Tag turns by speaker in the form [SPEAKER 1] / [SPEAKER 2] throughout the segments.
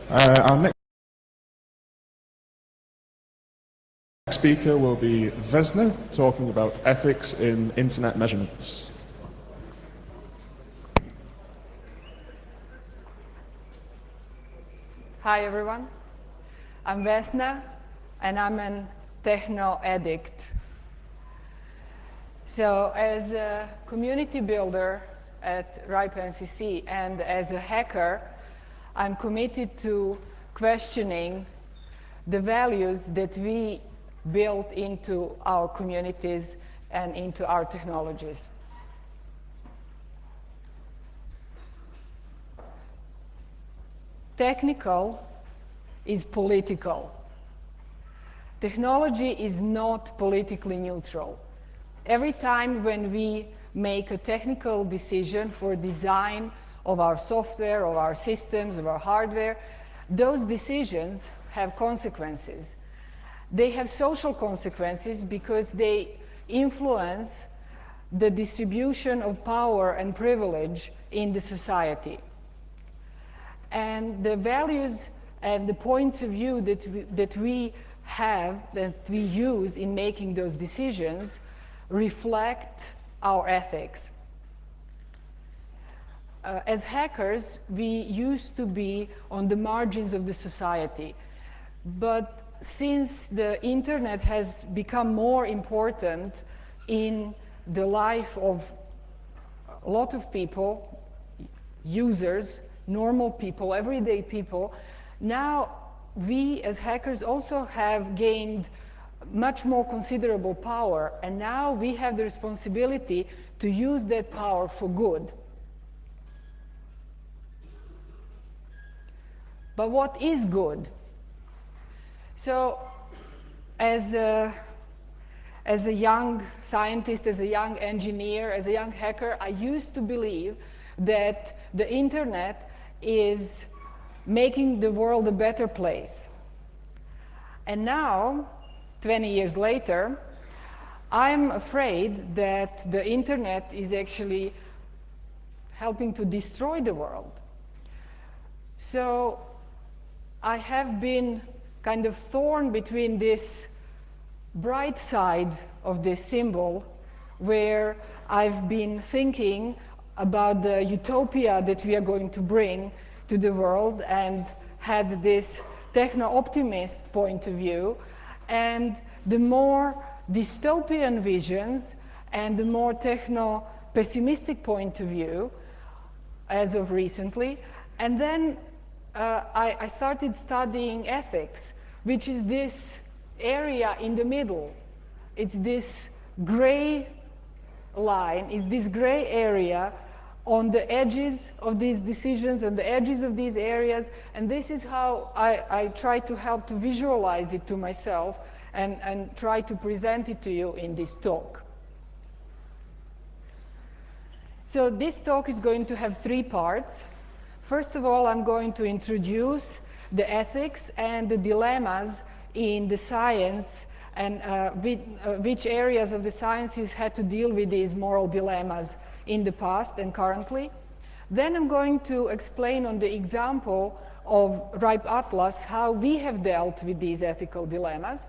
[SPEAKER 1] Our next speaker will be Vesna, talking about ethics in internet measurements.
[SPEAKER 2] Hi everyone, I'm Vesna and I'm a techno addict. So as a community builder at RIPE NCC and as a hacker, I'm committed to questioning the values that we built into our communities and into our technologies. Technical is political. Technology is not politically neutral. Every time when we make a technical decision for design of our software, of our systems, of our hardware, those decisions have consequences. They have social consequences because they influence the distribution of power and privilege in the society. And the values and the points of view that we use in making those decisions reflect our ethics. As hackers, we used to be on the margins of the society. But since the internet has become more important in the life of a lot of people, users, normal people, everyday people, now we as hackers also have gained much more considerable power, and now we have the responsibility to use that power for good. But what is good? So as a young scientist, as a young engineer, as a young hacker, I used to believe that the internet is making the world a better place. And now, 20 years later, I'm afraid that the internet is actually helping to destroy the world. So I have been kind of torn between this bright side of this symbol, where I've been thinking about the utopia that we are going to bring to the world and had this techno-optimist point of view, and the more dystopian visions and the more techno-pessimistic point of view as of recently. And then I started studying ethics, which is this area in the middle. It's this gray line, it's this gray area on the edges of these decisions, on the edges of these areas, and this is how I try to help to visualize it to myself and try to present it to you in this talk. So this talk is going to have 3 parts. First of all, I'm going to introduce the ethics and the dilemmas in the science and which areas of the sciences had to deal with these moral dilemmas in the past and currently. Then I'm going to explain on the example of RIPE Atlas how we have dealt with these ethical dilemmas.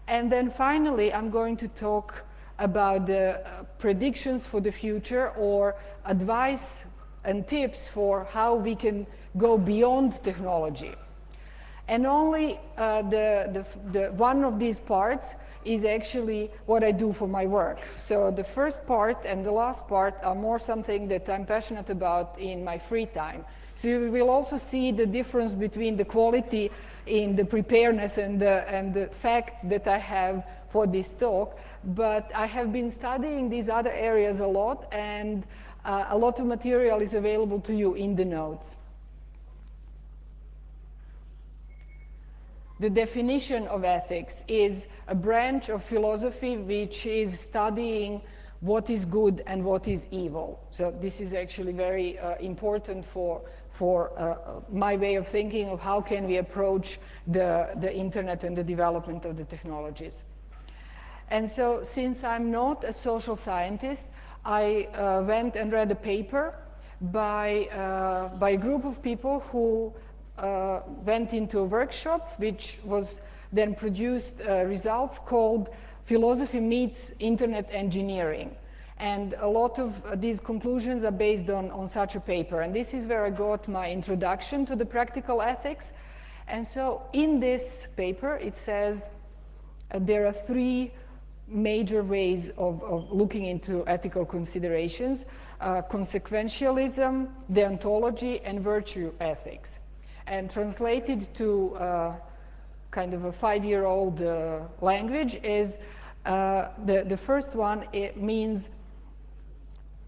[SPEAKER 2] And then finally, I'm going to talk about the predictions for the future or advice and tips for how we can go beyond technology. And only one of these parts is actually what I do for my work. So the first part and the last part are more something that I'm passionate about in my free time. So you will also see the difference between the quality in the preparedness and the facts that I have for this talk. But I have been studying these other areas a lot, and a lot of material is available to you in the notes. The definition of ethics is a branch of philosophy which is studying what is good and what is evil. So this is actually very important for my way of thinking of how can we approach the internet and the development of the technologies. And so since I'm not a social scientist, I went and read a paper by a group of people who went into a workshop which was then produced results called Philosophy Meets Internet Engineering. And a lot of these conclusions are based on such a paper. And this is where I got my introduction to the practical ethics. And so in this paper, it says there are three major ways of looking into ethical considerations: consequentialism, deontology, and virtue ethics. And translated to kind of a 5-year-old language is the first one. It means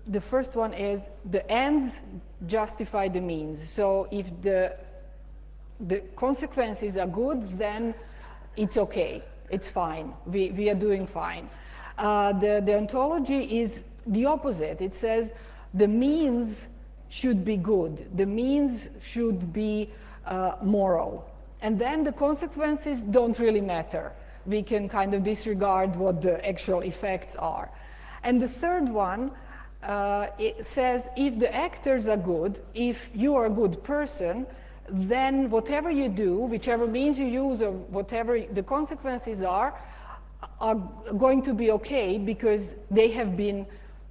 [SPEAKER 2] the first one is the ends justify the means. So if the consequences are good, then it's okay, it's fine, we are doing fine. The ontology is the opposite. It says the means should be good, the means should be moral, and then the consequences don't really matter. We can kind of disregard what the actual effects are. And the third one, it says if the actors are good, if you are a good person, then whatever you do, whichever means you use or whatever the consequences are going to be okay because they have been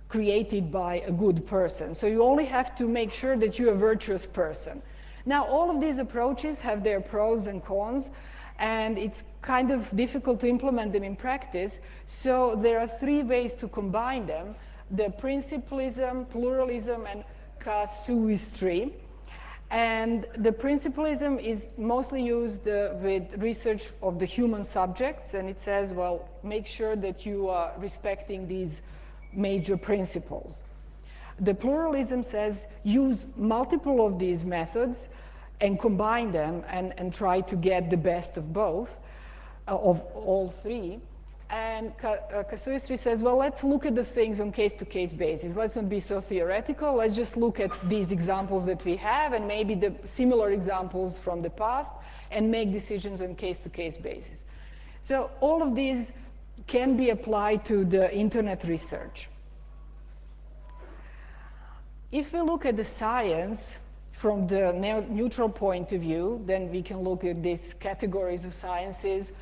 [SPEAKER 2] created by a good person. So you only have to make sure that you're a virtuous person. Now, all of these approaches have their pros and cons, and it's kind of difficult to implement them in practice. So there are three ways to combine them: the principalism, pluralism, and casuistry. And the principalism is mostly used with research of the human subjects, and it says, well, make sure that you are respecting these major principles. The pluralism says use multiple of these methods and combine them and try to get the best of both, of all three. And casuistry says, well, let's look at the things on case-to-case basis. Let's not be so theoretical. Let's just look at these examples that we have and maybe the similar examples from the past and make decisions on case-to-case basis. So all of these can be applied to the internet research. If we look at the science from the neutral point of view, then we can look at these categories of sciences,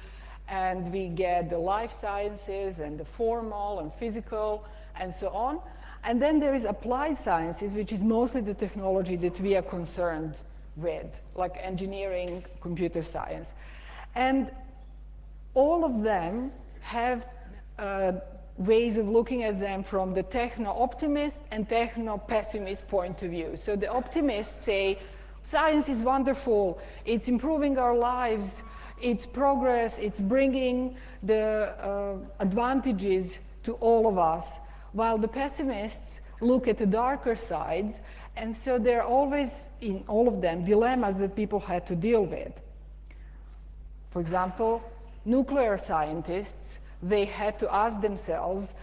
[SPEAKER 2] and we get the life sciences and the formal and physical and so on. And then there is applied sciences, which is mostly the technology that we are concerned with, like engineering, computer science. And all of them have ways of looking at them from the techno-optimist and techno-pessimist point of view. So the optimists say, science is wonderful, it's improving our lives, it's progress, it's bringing the advantages to all of us, while the pessimists look at the darker sides, and so there are always, in all of them, dilemmas that people had to deal with. For example, nuclear scientists, they had to ask themselves,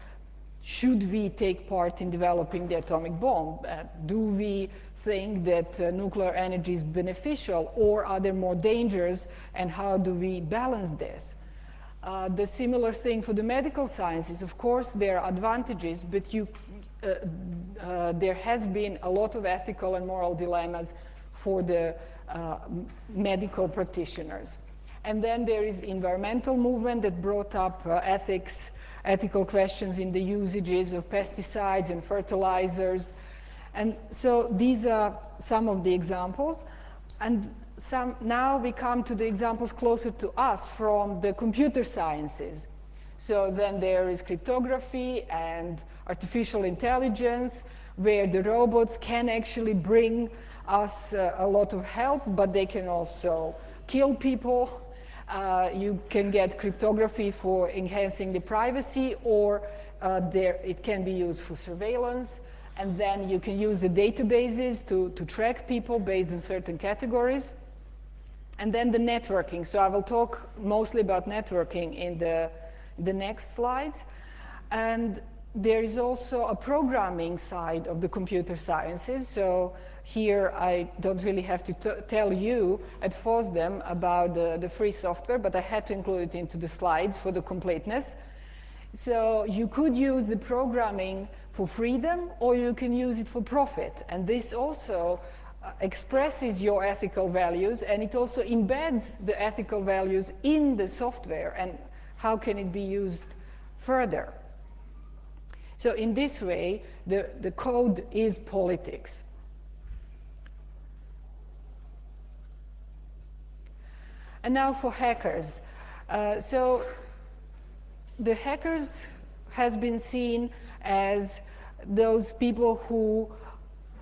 [SPEAKER 2] should we take part in developing the atomic bomb? Do we think that nuclear energy is beneficial, or are there more dangers, and how do we balance this? The similar thing for the medical sciences. Of course, there are advantages, but there has been a lot of ethical and moral dilemmas for the medical practitioners. And then there is environmental movement that brought up ethical questions in the usages of pesticides and fertilizers. And so these are some of the examples. And now we come to the examples closer to us from the computer sciences. So then there is cryptography and artificial intelligence, where the robots can actually bring us a lot of help, but they can also kill people. You can get cryptography for enhancing the privacy, or it can be used for surveillance. And then you can use the databases to track people based on certain categories. And then the networking. So I will talk mostly about networking in the next slides. And there is also a programming side of the computer sciences. So here I don't really have to tell you at FOSDEM about the free software, but I had to include it into the slides for the completeness. So you could use the programming for freedom, or you can use it for profit. And this also expresses your ethical values, and it also embeds the ethical values in the software, and how can it be used further. So in this way, the code is politics. And now for hackers. So the hackers has been seen as those people who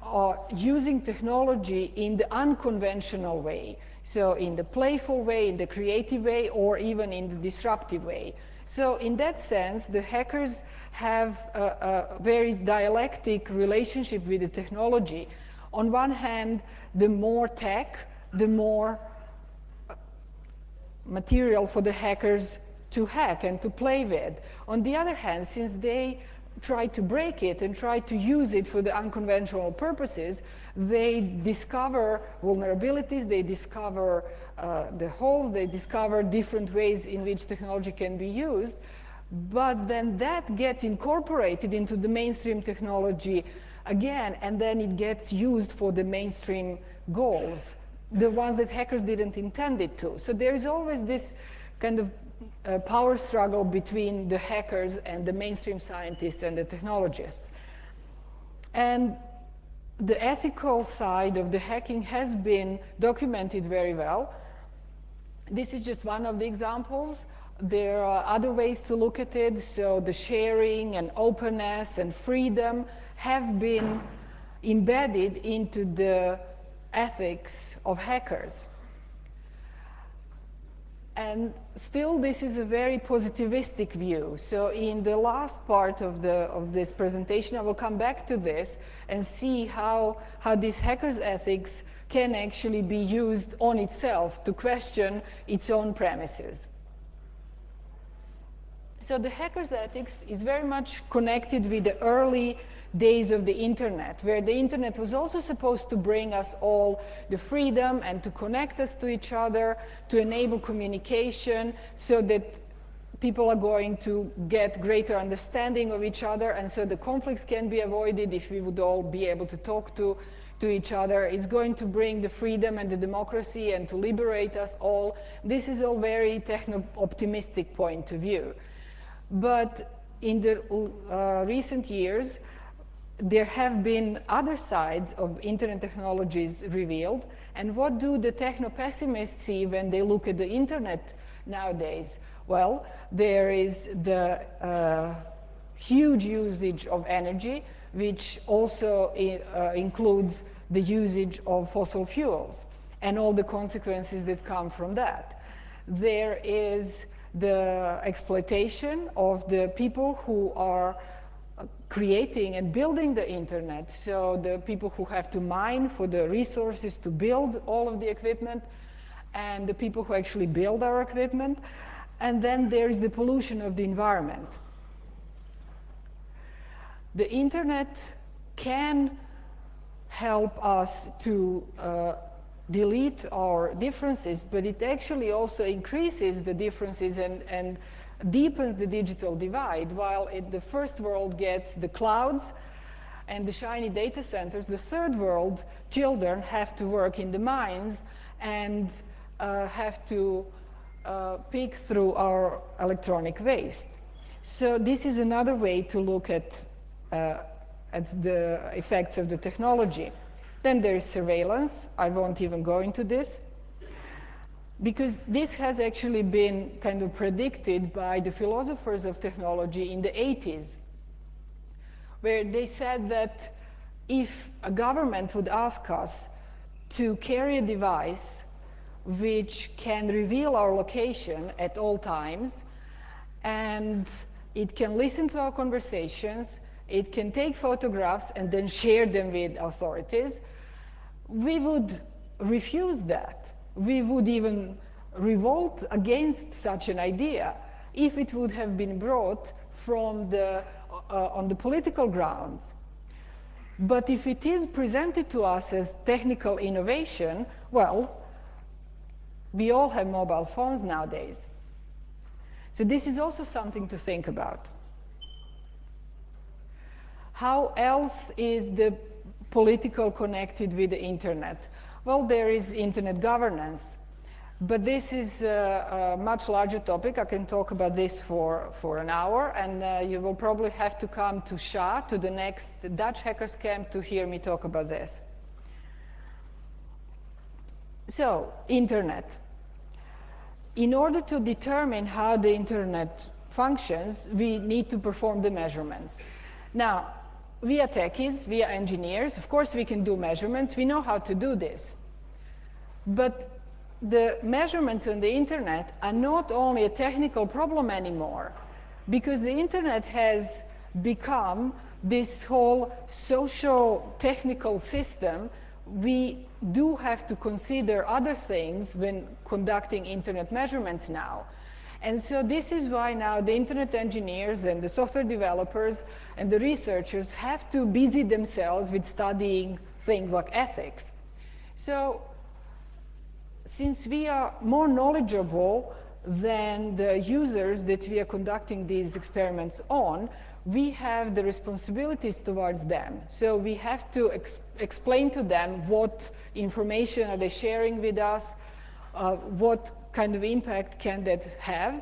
[SPEAKER 2] are using technology in the unconventional way. So in the playful way, in the creative way, or even in the disruptive way. So in that sense, the hackers have a very dialectic relationship with the technology. On one hand, the more tech, the more material for the hackers to hack and to play with. On the other hand, since they try to break it and try to use it for the unconventional purposes, they discover vulnerabilities, they discover the holes, they discover different ways in which technology can be used, but then that gets incorporated into the mainstream technology again, and then it gets used for the mainstream goals, the ones that hackers didn't intend it to. So there is always this kind of power struggle between the hackers and the mainstream scientists and the technologists. And the ethical side of the hacking has been documented very well. This is just one of the examples. There are other ways to look at it. So the sharing and openness and freedom have been embedded into the ethics of hackers. And still, this is a very positivistic view. So in the last part of this presentation, I will come back to this and see how this hacker's ethics can actually be used on itself to question its own premises. So the hacker's ethics is very much connected with the early days of the internet, where the internet was also supposed to bring us all the freedom and to connect us to each other, to enable communication so that people are going to get greater understanding of each other, and so the conflicts can be avoided if we would all be able to talk to each other. It's going to bring the freedom and the democracy and to liberate us all. This is a very techno-optimistic point of view. But in the recent years, there have been other sides of internet technologies revealed. And what do the techno-pessimists see when they look at the internet nowadays? Well, there is the huge usage of energy, which also includes the usage of fossil fuels and all the consequences that come from that. There is the exploitation of the people who are creating and building the internet. So the people who have to mine for the resources to build all of the equipment, and the people who actually build our equipment. And then there is the pollution of the environment. The internet can help us to delete our differences, but it actually also increases the differences and deepens the digital divide. While the first world gets the clouds and the shiny data centers, the third world children have to work in the mines and have to pick through our electronic waste. So this is another way to look at the effects of the technology. Then there is surveillance. I won't even go into this, because this has actually been kind of predicted by the philosophers of technology in the 80s, where they said that if a government would ask us to carry a device which can reveal our location at all times, and it can listen to our conversations, it can take photographs and then share them with authorities, we would refuse that. We would even revolt against such an idea if it would have been brought from on the political grounds. But if it is presented to us as technical innovation, well, we all have mobile phones nowadays. So this is also something to think about. How else is the political connected with the internet? Well, there is internet governance. But this is a much larger topic. I can talk about this for an hour, and you will probably have to come to SHA, to the next Dutch Hackers Camp, to hear me talk about this. So, internet. In order to determine how the internet functions, we need to perform the measurements. Now, we are techies, we are engineers, of course we can do measurements, we know how to do this. But the measurements on the internet are not only a technical problem anymore, because the internet has become this whole socio-technical system. We do have to consider other things when conducting internet measurements now. And so this is why now the internet engineers and the software developers and the researchers have to busy themselves with studying things like ethics. So since we are more knowledgeable than the users that we are conducting these experiments on, we have the responsibilities towards them. So we have to explain to them what information are they sharing with us, what kind of impact can that have,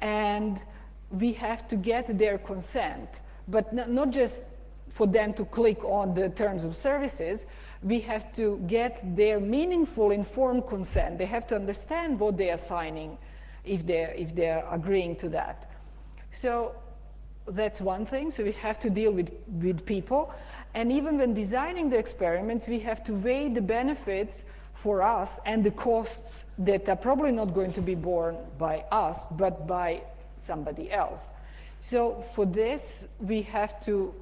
[SPEAKER 2] and we have to get their consent. But not just for them to click on the terms of services, we have to get their meaningful, informed consent. They have to understand what they are signing if they're agreeing to that. So that's one thing. So we have to deal with people. And even when designing the experiments, we have to weigh the benefits for us and the costs that are probably not going to be borne by us, but by somebody else. So for this, we have to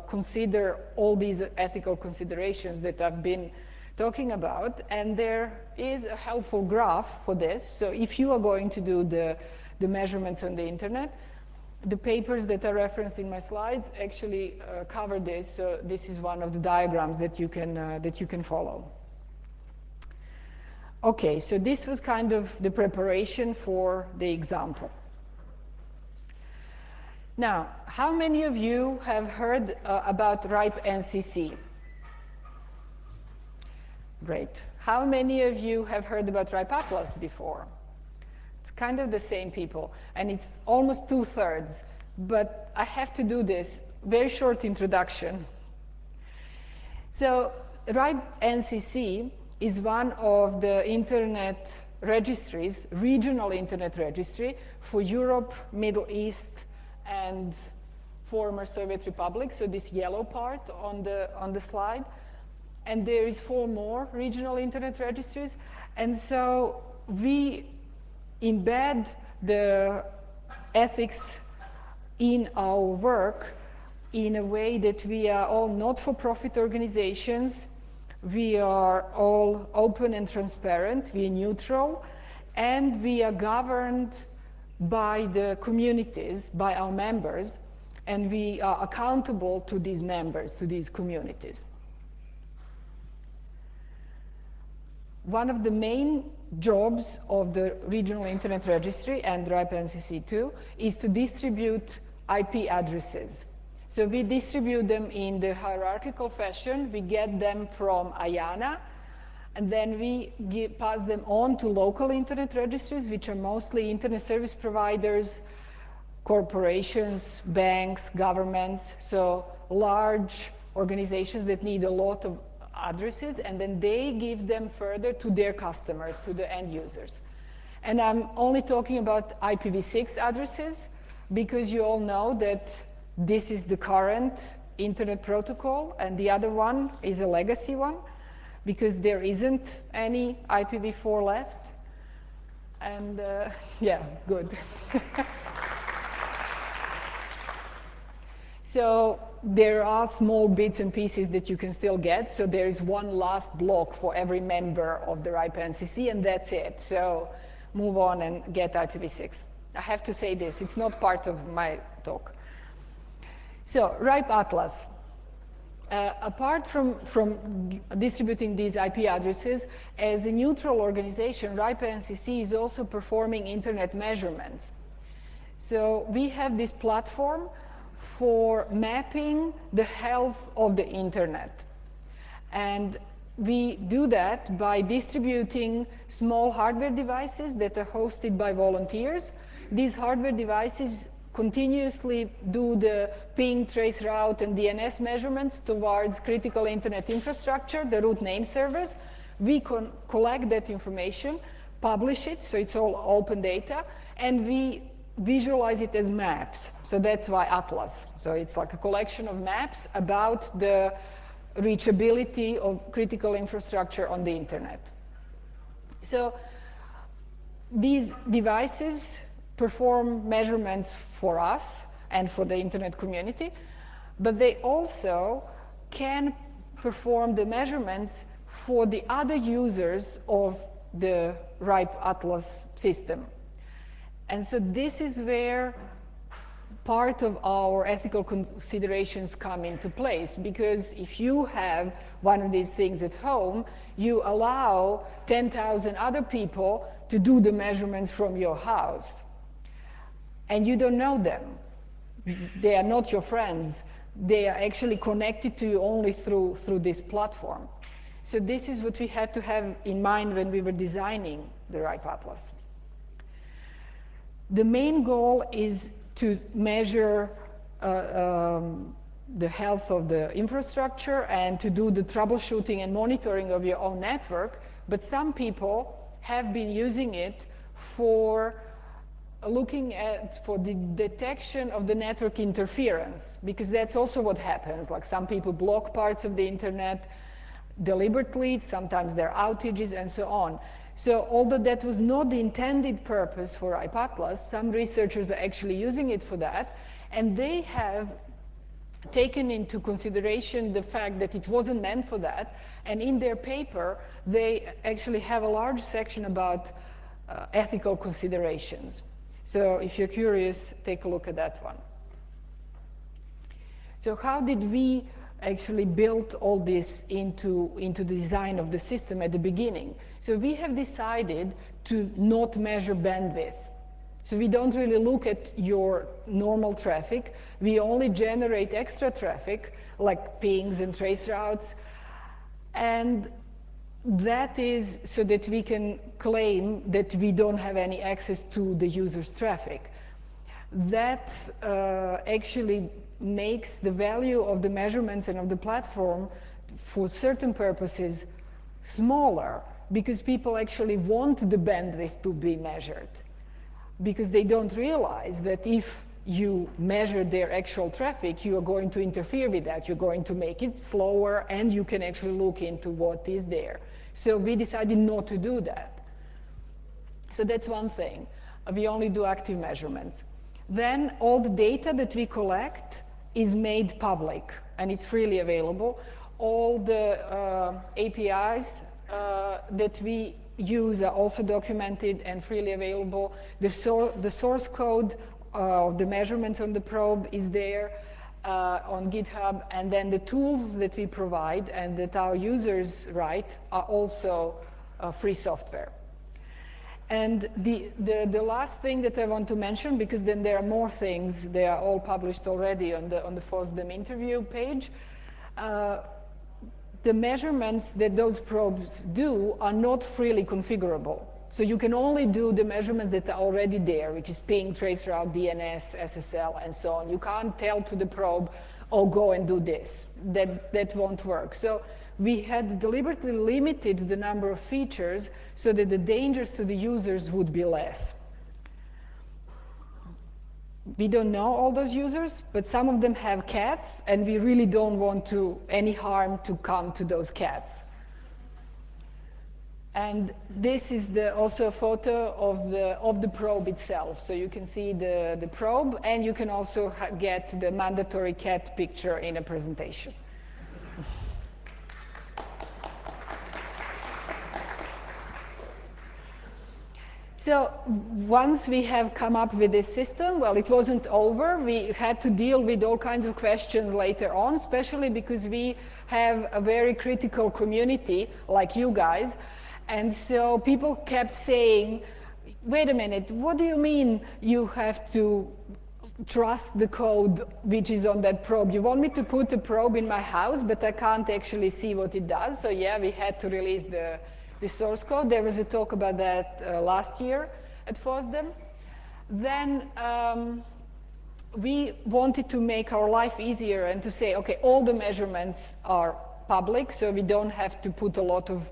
[SPEAKER 2] consider all these ethical considerations that I've been talking about, and there is a helpful graph for this. So if you are going to do the measurements on the internet, the papers that are referenced in my slides actually cover this. So this is one of the diagrams that you can follow. Okay, so this was kind of the preparation for the example. Now, how many of you have heard about RIPE NCC? Great. How many of you have heard about RIPE Atlas before? It's kind of the same people, and it's almost 2/3, but I have to do this very short introduction. So RIPE NCC is one of the internet registries, regional internet registry for Europe, Middle East, and former Soviet republics, so this yellow part on the slide. And there is 4 more regional internet registries. And so we embed the ethics in our work in a way that we are all not-for-profit organizations. We are all open and transparent, we are neutral, and we are governed by the communities, by our members, and we are accountable to these members, to these communities. One of the main jobs of the Regional Internet Registry and RIPE NCC too is to distribute IP addresses. So we distribute them in the hierarchical fashion. We get them from IANA, and then we pass them on to local internet registries, which are mostly internet service providers, corporations, banks, governments, so large organizations that need a lot of addresses, and then they give them further to their customers, to the end users. And I'm only talking about IPv6 addresses, because you all know that this is the current internet protocol, and the other one is a legacy one, because there isn't any IPv4 left. And yeah, good. So there are small bits and pieces that you can still get. So there is one last block for every member of the RIPE NCC, and that's it. So move on and get IPv6. I have to say this, it's not part of my talk. So RIPE Atlas. Apart from distributing these IP addresses, as a neutral organization, RIPE NCC is also performing internet measurements. So we have this platform for mapping the health of the internet. And we do that by distributing small hardware devices that are hosted by volunteers. These hardware devices continuously do the ping, trace route, and DNS measurements towards critical internet infrastructure, the root name servers. We collect that information, publish it, so it's all open data, and we visualize it as maps. So that's why Atlas. So it's like a collection of maps about the reachability of critical infrastructure on the internet. So these devices perform measurements for us and for the internet community, but they also can perform the measurements for the other users of the RIPE Atlas system. And so this is where part of our ethical considerations come into place, because if you have one of these things at home, you allow 10,000 other people to do the measurements from your house. And you don't know them. They are not your friends. They are actually connected to you only through this platform. So this is what we had to have in mind when we were designing the RIPE Atlas. The main goal is to measure the health of the infrastructure and to do the troubleshooting and monitoring of your own network, but some people have been using it for the detection of the network interference, because that's also what happens. Like some people block parts of the internet deliberately, sometimes there are outages and so on. So although that was not the intended purpose for RIPE Atlas, some researchers are actually using it for that, and they have taken into consideration the fact that it wasn't meant for that, and in their paper, they actually have a large section about ethical considerations. So if you're curious, take a look at that one. So how did we actually build all this into the design of the system at the beginning? So we have decided to not measure bandwidth. So we don't really look at your normal traffic. We only generate extra traffic, like pings and trace routes. And that is so that we can claim that we don't have any access to the user's traffic. That actually makes the value of the measurements and of the platform for certain purposes smaller, because people actually want the bandwidth to be measured, because they don't realize that if you measure their actual traffic, you are going to interfere with that. You're going to make it slower, and you can actually look into what is there. So we decided not to do that. So that's one thing. We only do active measurements. Then all the data that we collect is made public, and it's freely available. All the APIs that we use are also documented and freely available. The source code of the measurements on the probe is there on GitHub, and then the tools that we provide and that our users write are also free software. And the last thing that I want to mention, because then there are more things, they are all published already on the FOSDEM interview page. The measurements that those probes do are not freely configurable. So you can only do the measurements that are already there, which is ping, traceroute, DNS, SSL, and so on. You can't tell to the probe, oh, go and do this. That won't work. So we had deliberately limited the number of features so that the dangers to the users would be less. We don't know all those users, but some of them have cats, and we really don't want any harm to come to those cats. And this is also a photo of the probe itself. So you can see the probe, and you can also get the mandatory cat picture in a presentation. So once we have come up with this system, well, it wasn't over. We had to deal with all kinds of questions later on, especially because we have a very critical community like you guys. And so people kept saying, wait a minute, what do you mean you have to trust the code which is on that probe. You want me to put a probe in my house, but I can't actually see what it does. So yeah, we had to release the source code. There was a talk about that last year at FOSDEM. Then we wanted to make our life easier and to say, okay, all the measurements are public, so we don't have to put a lot of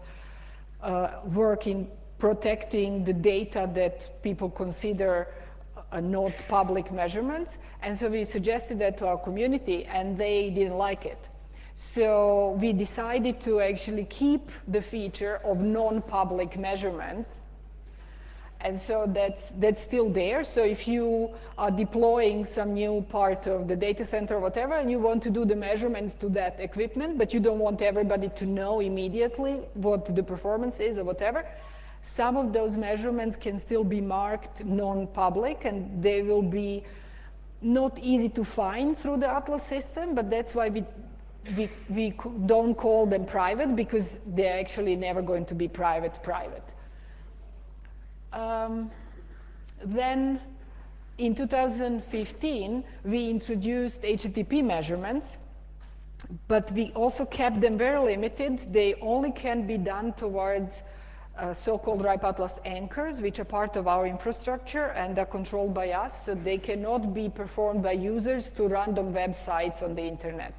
[SPEAKER 2] work in protecting the data that people consider not public measurements. And so we suggested that to our community, and they didn't like it. So we decided to actually keep the feature of non-public measurements. And so that's still there. So if you are deploying some new part of the data center or whatever, and you want to do the measurements to that equipment, but you don't want everybody to know immediately what the performance is or whatever, some of those measurements can still be marked non-public, and they will be not easy to find through the Atlas system, but that's why we don't call them private, because they're actually never going to be private. Then in 2015, we introduced HTTP measurements, but we also kept them very limited. They only can be done towards so-called RIPE Atlas anchors, which are part of our infrastructure and are controlled by us, so they cannot be performed by users to random websites on the internet.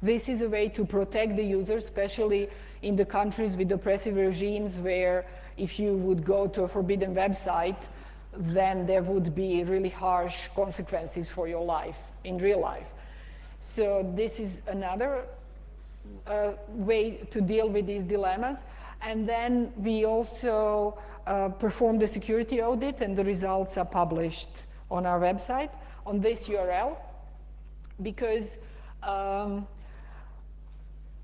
[SPEAKER 2] This is a way to protect the user, especially in the countries with oppressive regimes, where if you would go to a forbidden website, then there would be really harsh consequences for your life, in real life. So this is another way to deal with these dilemmas. And then we also performed a security audit, and the results are published on our website on this URL, because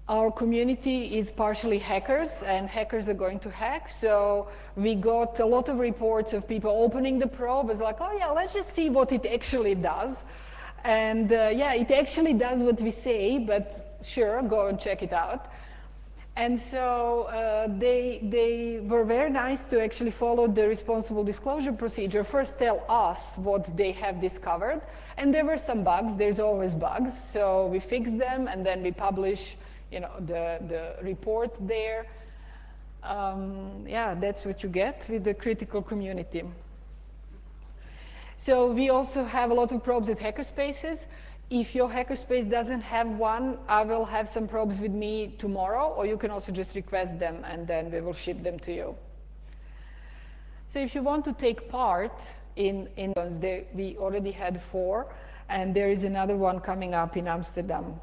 [SPEAKER 2] our community is partially hackers, and hackers are going to hack. So we got a lot of reports of people opening the probe. It's like, oh yeah, let's just see what it actually does. And yeah, it actually does what we say, but sure, go and check it out. And so they were very nice to actually follow the responsible disclosure procedure. First tell us what they have discovered. And there were some bugs. There's always bugs. So we fixed them, and then we publish the report there. Yeah, that's what you get with the critical community. So we also have a lot of probes at hackerspaces. If your hackerspace doesn't have one, I will have some probes with me tomorrow, or you can also just request them, and then we will ship them to you. So if you want to take part in those, we already had 4, and there is another one coming up in Amsterdam.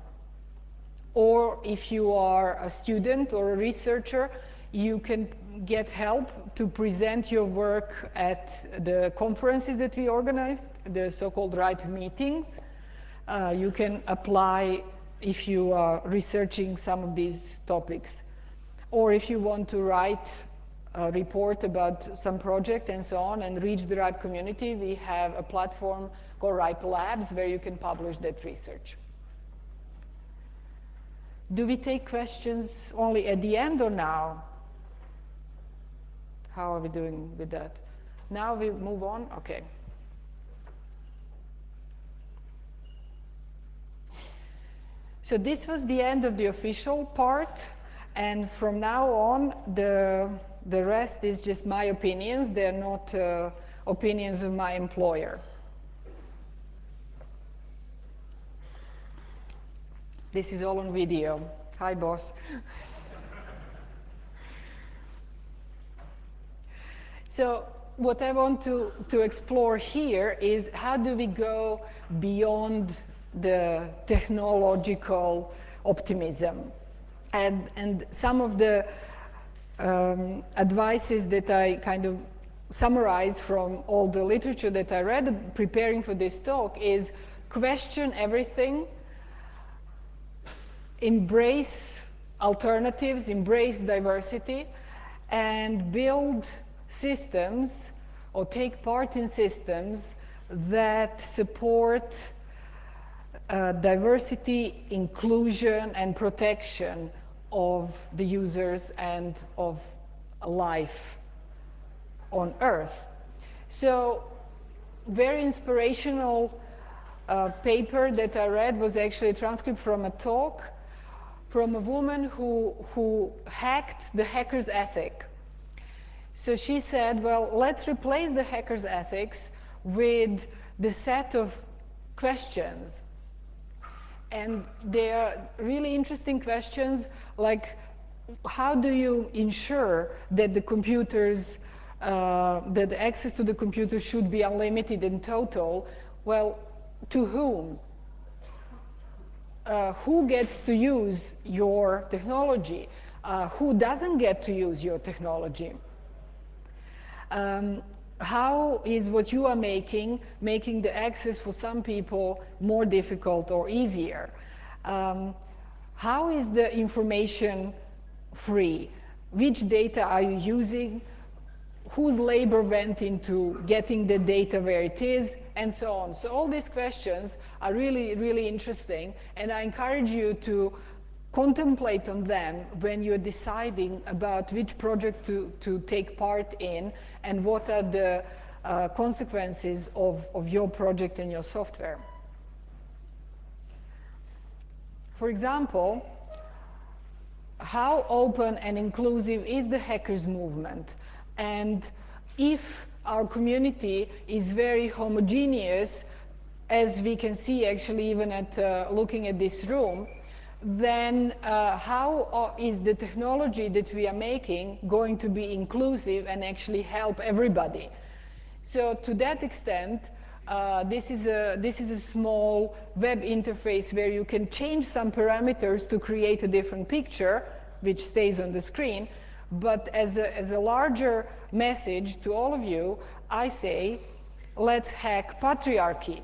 [SPEAKER 2] Or if you are a student or a researcher, you can get help to present your work at the conferences that we organize, the so-called RIPE meetings. You can apply if you are researching some of these topics. Or if you want to write a report about some project and so on and reach the RIPE community, we have a platform called RIPE Labs where you can publish that research. Do we take questions only at the end or now? How are we doing with that? Now we move on? Okay. So this was the end of the official part, and from now on, the rest is just my opinions. They're not opinions of my employer. This is all on video. Hi, boss. So what I want to explore here is how do we go beyond the technological optimism. And some of the advices that I kind of summarized from all the literature that I read preparing for this talk is question everything, embrace alternatives, embrace diversity, and build systems or take part in systems that support diversity, inclusion, and protection of the users and of life on Earth. So very inspirational paper that I read was actually a transcript from a talk from a woman who hacked the hacker's ethic. So she said, well, let's replace the hacker's ethics with the set of questions. And they are really interesting questions, like how do you ensure that the computers, that the access to the computer should be unlimited and total? Well, to whom? Who gets to use your technology? Who doesn't get to use your technology? How is what you are making the access for some people more difficult or easier? How is the information free? Which data are you using? Whose labor went into getting the data where it is, and so on. So all these questions are really, really interesting, and I encourage you to contemplate on them when you're deciding about which project to take part in and what are the consequences of your project and your software. For example, how open and inclusive is the hackers movement? And if our community is very homogeneous, as we can see actually even at looking at this room, then how is the technology that we are making going to be inclusive and actually help everybody? So to that extent, this is a small web interface where you can change some parameters to create a different picture, which stays on the screen. But as a larger message to all of you, I say, let's hack patriarchy.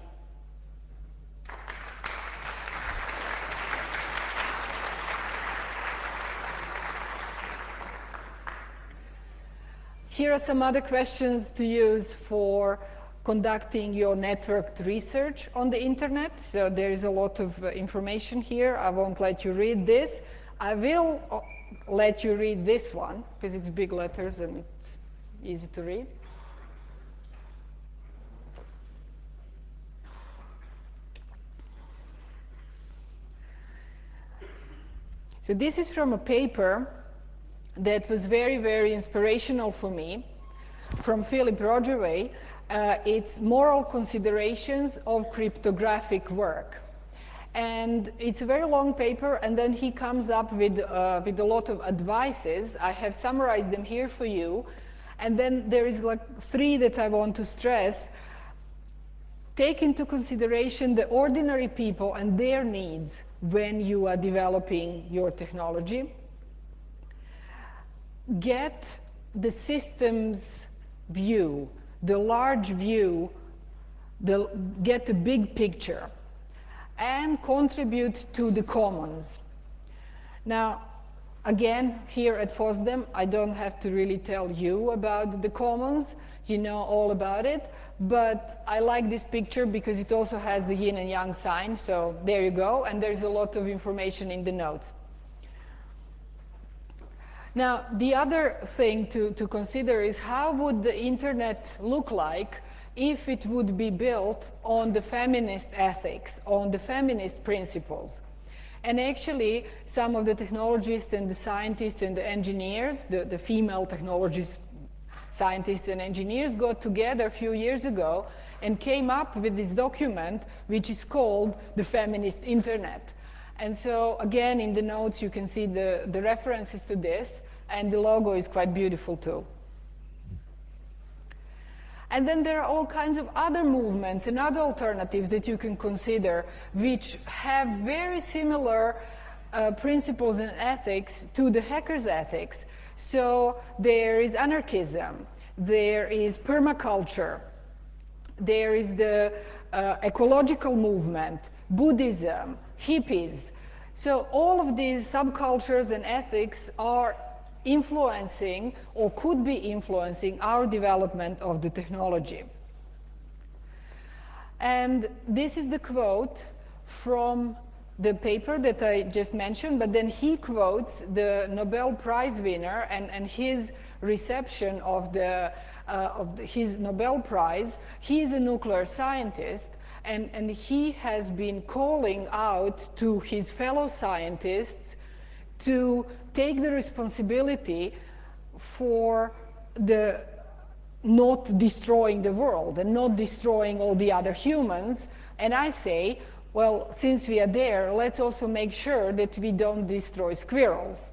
[SPEAKER 2] Here are some other questions to use for conducting your networked research on the internet. So there is a lot of information here. I won't let you read this. I will let you read this one, because it's big letters and it's easy to read. So this is from a paper that was very, very inspirational for me, from Philip Rodgeway. It's Moral Considerations of Cryptographic Work. And it's a very long paper, and then he comes up with a lot of advices. I have summarized them here for you. And then there is like 3 that I want to stress. Take into consideration the ordinary people and their needs when you are developing your technology. Get the systems view, the large view, get the big picture, and contribute to the commons. Now, again, here at FOSDEM, I don't have to really tell you about the commons. You know all about it. But I like this picture because it also has the yin and yang sign. So there you go. And there's a lot of information in the notes. Now, the other thing to consider is how would the internet look like if it would be built on the feminist ethics, on the feminist principles. And actually, some of the technologists and the scientists and the engineers, the female technologists, scientists and engineers got together a few years ago and came up with this document which is called the Feminist Internet. And so again, in the notes you can see the references to this, and the logo is quite beautiful too. And then there are all kinds of other movements and other alternatives that you can consider which have very similar principles and ethics to the hackers' ethics. So there is anarchism, there is permaculture, there is the ecological movement, Buddhism, hippies. So all of these subcultures and ethics are influencing or could be influencing our development of the technology. And this is the quote from the paper that I just mentioned, but then he quotes the Nobel Prize winner and his reception of his Nobel Prize. He's a nuclear scientist, and he has been calling out to his fellow scientists to take the responsibility for the not destroying the world and not destroying all the other humans. And I say, well, since we are there, let's also make sure that we don't destroy squirrels.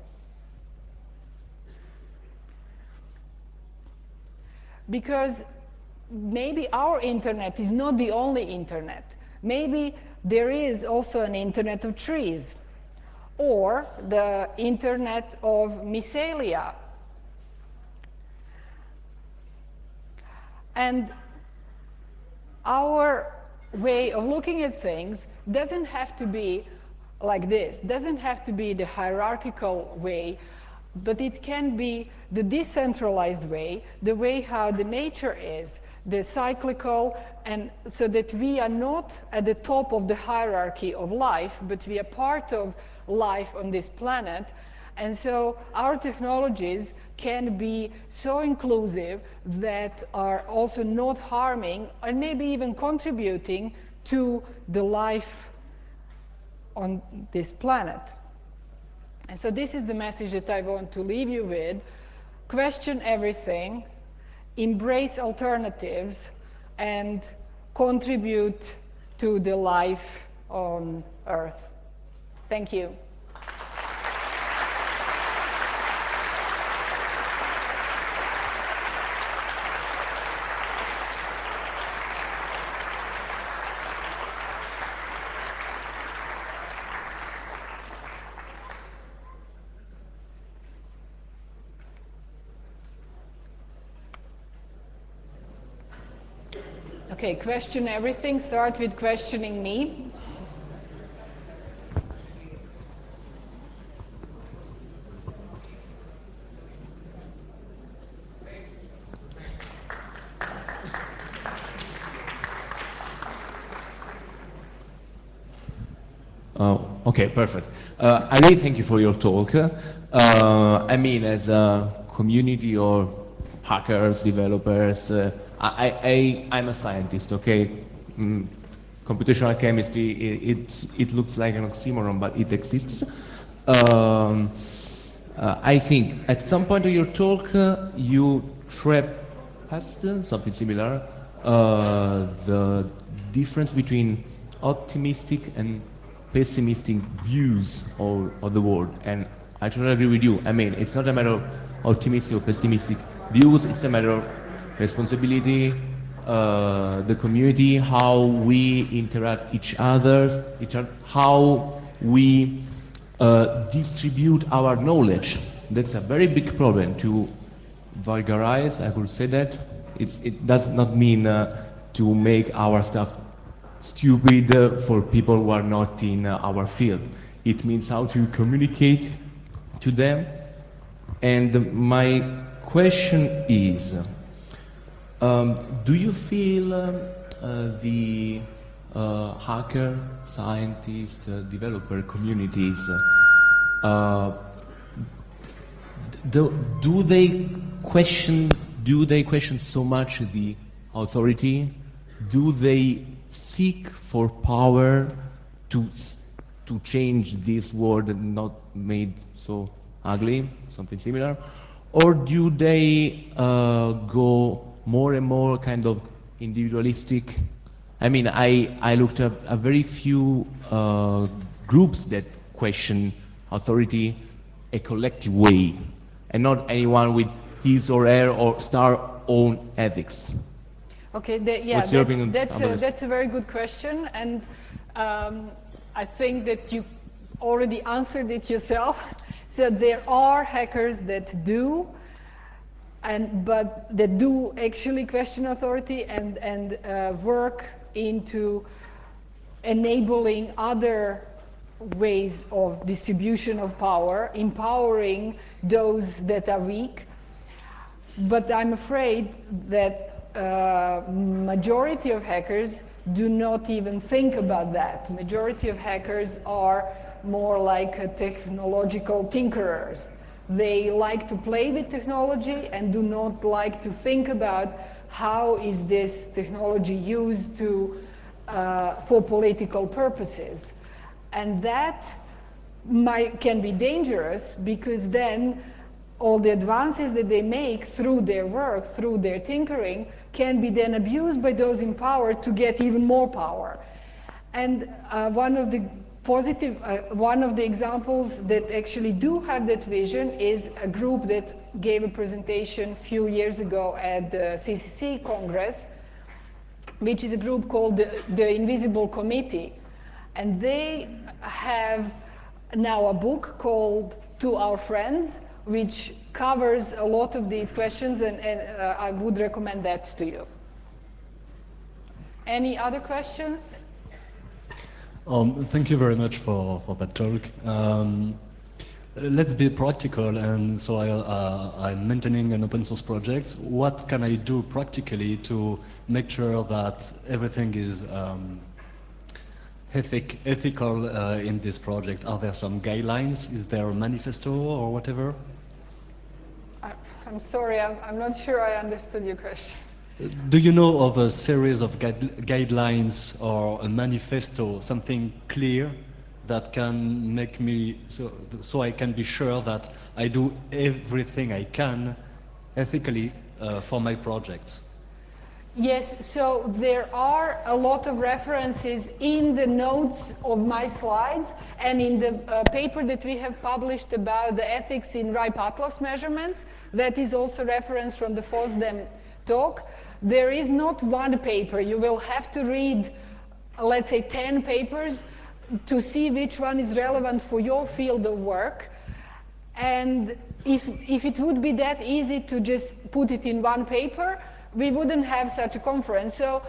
[SPEAKER 2] Because maybe our internet is not the only internet. Maybe there is also an internet of trees, or the internet of mycelia. And our way of looking at things doesn't have to be like this, doesn't have to be the hierarchical way, but it can be the decentralized way, the way how the nature is, the cyclical, and so that we are not at the top of the hierarchy of life, but we are part of life on this planet. And so our technologies can be so inclusive that are also not harming and maybe even contributing to the life on this planet. And so this is the message that I want to leave you with. Question everything, embrace alternatives, and contribute to the life on Earth. Thank you. Okay, question everything. Start with questioning me.
[SPEAKER 3] Okay, perfect. I really thank you for your talk. I mean, as a community or hackers, developers, I'm a scientist, okay? Computational chemistry, it looks like an oxymoron, but it exists. I think at some point of your talk, you trespassed, something similar, the difference between optimistic and pessimistic views of the world. And I totally agree with you. I mean, it's not a matter of optimistic or pessimistic views, it's a matter of responsibility, the community, how we interact each other, how we distribute our knowledge. That's a very big problem. To vulgarize, I could say that. It does not mean to make our stuff stupid for people who are not in our field. It means how to communicate to them. And my question is, do you feel the hacker, scientist, developer communities, do they question so much the authority? Do they seek for power to change this world and not made so ugly, something similar? Or do they go more and more kind of individualistic? I mean, I looked at a very few groups that question authority a collective way, and not anyone with his or her or star own ethics.
[SPEAKER 2] Okay, that's a very good question, and I think that you already answered it yourself. So there are hackers that do, but that do actually question authority and work into enabling other ways of distribution of power, empowering those that are weak. But I'm afraid that majority of hackers do not even think about that. Majority of hackers are more like technological tinkerers. They like to play with technology and do not like to think about how is this technology used to for political purposes. And that can be dangerous, because then all the advances that they make through their work, through their tinkering, can be then abused by those in power to get even more power. And one of the examples that actually do have that vision is a group that gave a presentation a few years ago at the CCC Congress, which is a group called the Invisible Committee. And they have now a book called To Our Friends, which covers a lot of these questions, and I would recommend that to you. Any other questions?
[SPEAKER 4] Thank you very much for that talk. Let's be practical, and so I'm maintaining an open source project. What can I do practically to make sure that everything is ethical in this project? Are there some guidelines? Is there a manifesto or whatever?
[SPEAKER 2] I'm sorry, I'm not sure I understood your question.
[SPEAKER 4] Do you know of a series of guidelines or a manifesto, something clear that can make me, so I can be sure that I do everything I can ethically for my projects?
[SPEAKER 2] Yes, so there are a lot of references in the notes of my slides and in the paper that we have published about the ethics in ripe atlas measurements. That is also referenced from the FOSDEM talk. There is not one paper. You will have to read, let's say, 10 papers to see which one is relevant for your field of work. And if it would be that easy to just put it in one paper, we wouldn't have such a conference. So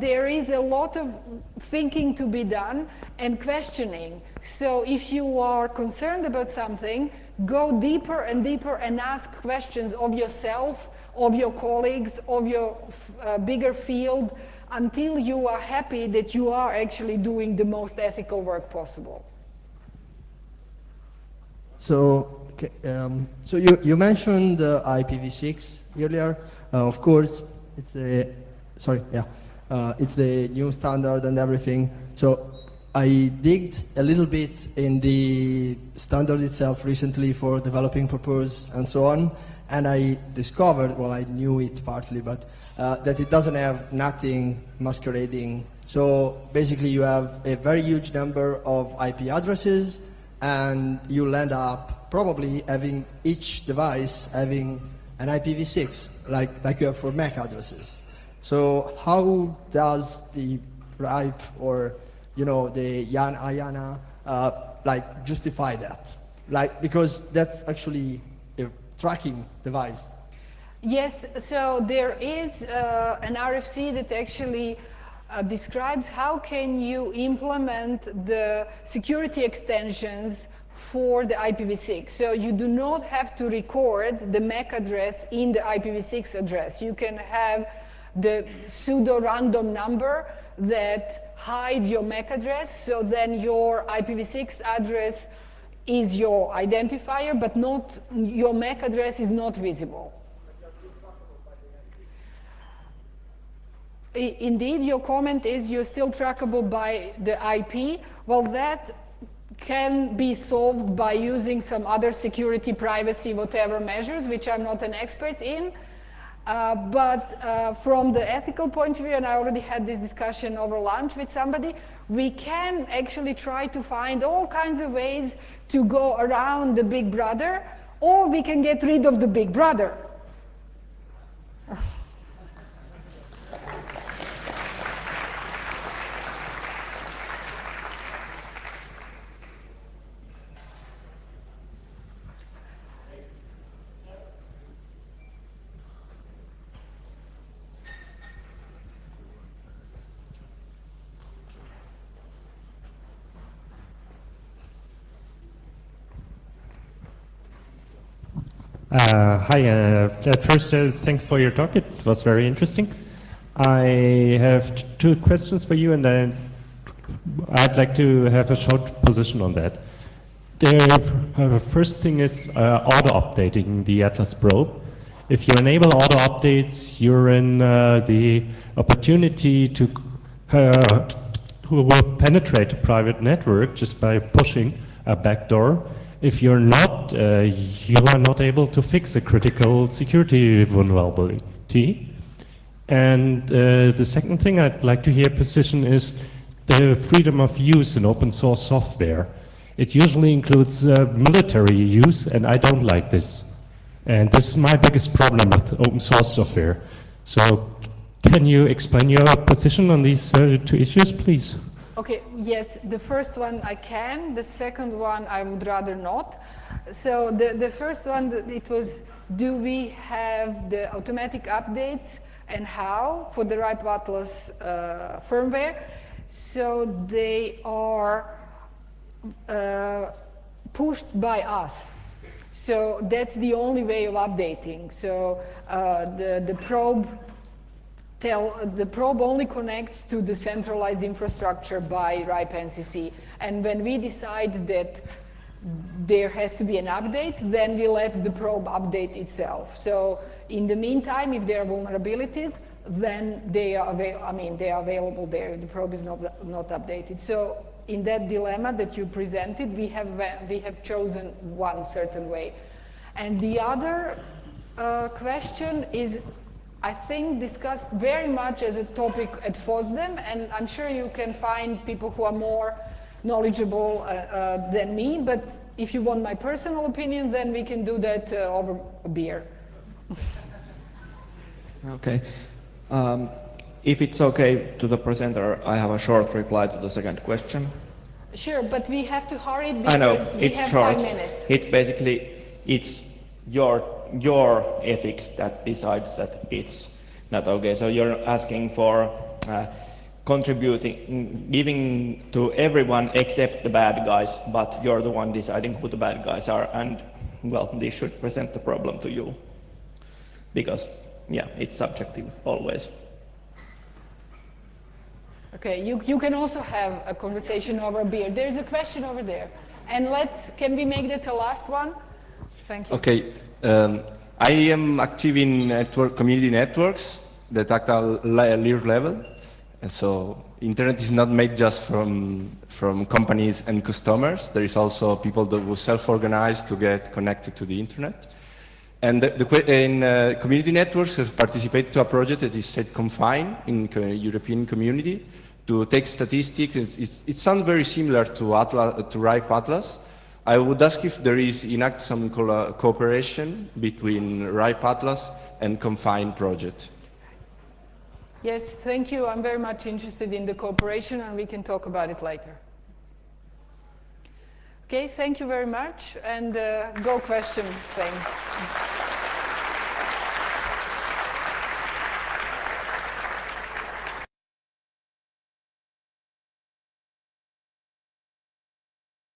[SPEAKER 2] there is a lot of thinking to be done and questioning. So if you are concerned about something, go deeper and deeper and ask questions of yourself, of your colleagues, of your bigger field, until you are happy that you are actually doing the most ethical work possible.
[SPEAKER 5] So, okay, so you mentioned IPv6 earlier. Of course, it's it's the new standard and everything. So I digged a little bit in the standard itself recently for developing purpose and so on, and I discovered, well, I knew it partly, but that it doesn't have nothing masquerading. So basically you have a very huge number of IP addresses, and you'll end up probably having each device having an IPv6, like you have for MAC addresses. So how does the RIPE or the IANA justify that? Because that's actually a tracking device.
[SPEAKER 2] Yes, so there is an RFC that actually describes how can you implement the security extensions for the IPv6. So you do not have to record the MAC address in the IPv6 address. You can have the pseudo-random number that hides your MAC address, so then your IPv6 address is your identifier, but not your MAC address is not visible. Indeed, your comment is you're still trackable by the IP. Well, that can be solved by using some other security, privacy, whatever measures, which I'm not an expert in. But from the ethical point of view, and I already had this discussion over lunch with somebody, we can actually try to find all kinds of ways to go around the big brother, or we can get rid of the big brother.
[SPEAKER 6] Hi, at first, thanks for your talk. It was very interesting. I have two questions for you, and I'd like to have a short position on that. The first thing is auto-updating the Atlas probe. If you enable auto-updates, you're in the opportunity to who will penetrate a private network just by pushing a backdoor. If you're not, you are not able to fix a critical security vulnerability. And the second thing I'd like to hear position is the freedom of use in open source software. It usually includes military use, and I don't like this. And this is my biggest problem with open source software. So can you explain your position on these two issues, please?
[SPEAKER 2] Okay, yes, the first one I can, the second one I would rather not. So the first one, it was, do we have the automatic updates and how for the RIPE Atlas firmware? So they are pushed by us. So that's the only way of updating. So the probe only connects to the centralized infrastructure by RIPE NCC. And when we decide that there has to be an update, then we let the probe update itself. So in the meantime, if there are vulnerabilities, then they are available there. The probe is not updated. So in that dilemma that you presented, we have chosen one certain way. And the other question is, I think, discussed very much as a topic at FOSDEM, and I'm sure you can find people who are more knowledgeable than me, but if you want my personal opinion, then we can do that over a beer.
[SPEAKER 7] Okay. If it's okay to the presenter, I have a short reply to the second question.
[SPEAKER 2] Sure, but we have to hurry because
[SPEAKER 7] I know,
[SPEAKER 2] we
[SPEAKER 7] it's
[SPEAKER 2] have
[SPEAKER 7] short.
[SPEAKER 2] 5 minutes.
[SPEAKER 7] It's basically, it's your ethics that decides that it's not okay. So you're asking for contributing, giving to everyone except the bad guys, but you're the one deciding who the bad guys are, and well, they should present the problem to you. Because, yeah, it's subjective always.
[SPEAKER 2] Okay, you can also have a conversation over a beer. There's a question over there. And can we make that the last one? Thank you.
[SPEAKER 8] Okay, I am active in community networks that act at a layer level. And so internet is not made just from companies and customers. There is also people that will self-organize to get connected to the internet. And in community networks have participated to a project that is set Confine in European community to take statistics. It sounds very similar to RIPE Atlas. I would ask if there is in act some cooperation between RIPE Atlas and Confine project.
[SPEAKER 2] Yes, thank you. I'm very much interested in the cooperation, and we can talk about it later. Okay, thank you very much, and go question things.